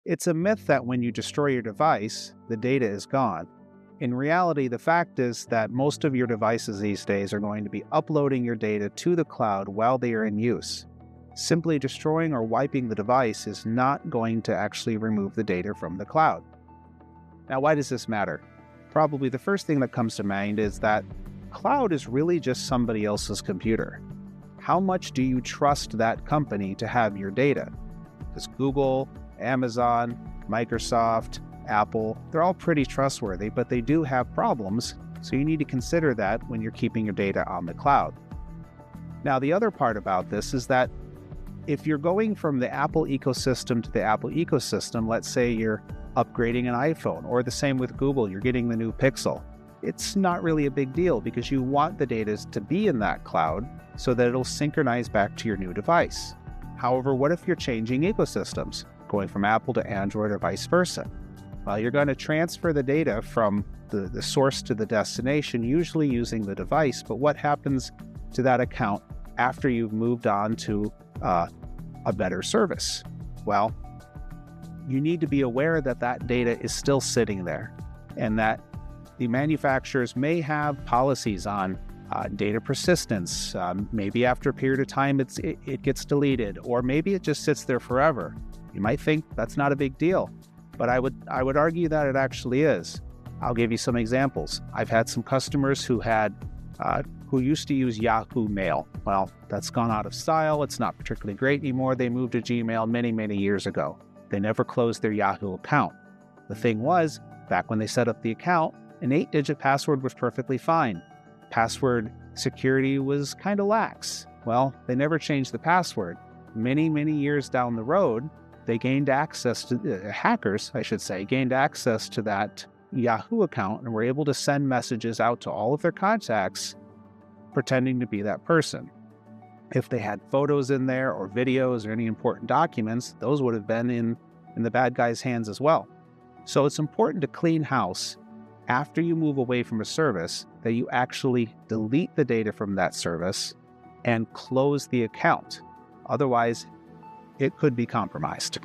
It's a myth that when you destroy your device, the data is gone. In reality, the fact is that most of your devices these days are going to be uploading your data to the cloud while they are in use. Simply destroying or wiping the device is not going to actually remove the data from the cloud. Now, why does this matter? Probably the first thing that comes to mind is that cloud is really just somebody else's computer. How much do you trust that company to have your data? Because Google, Amazon, Microsoft, Apple, they're all pretty trustworthy, but they do have problems, so you need to consider that when you're keeping your data on the cloud. Now, the other part about this is that if you're going from the Apple ecosystem to the Apple ecosystem, let's say you're upgrading an iPhone, or the same with Google, you're getting the new Pixel, it's not really a big deal because you want the data to be in that cloud so that it'll synchronize back to your new device. However, what if you're changing ecosystems, going from Apple to Android or vice versa? Well, you're going to transfer the data from the source to the destination, usually using the device, but what happens to that account after you've moved on to a better service? Well, you need to be aware that that data is still sitting there and that the manufacturers may have policies on data persistence. Maybe after a period of time it gets deleted, or maybe it just sits there forever. You might think that's not a big deal, but I would argue that it actually is. I'll give you some examples. I've had some customers who used to use Yahoo Mail. Well, that's gone out of style. It's not particularly great anymore. They moved to Gmail many, many years ago. They never closed their Yahoo account. The thing was, back when they set up the account, an 8-digit password was perfectly fine. Password security was kind of lax. Well, they never changed the password. Many, many years down the road, they gained access to, hackers, I should say, gained access to that Yahoo account and were able to send messages out to all of their contacts pretending to be that person. If they had photos in there or videos or any important documents, those would have been in the bad guy's hands as well. So it's important to clean house after you move away from a service, that you actually delete the data from that service and close the account. Otherwise, it could be compromised.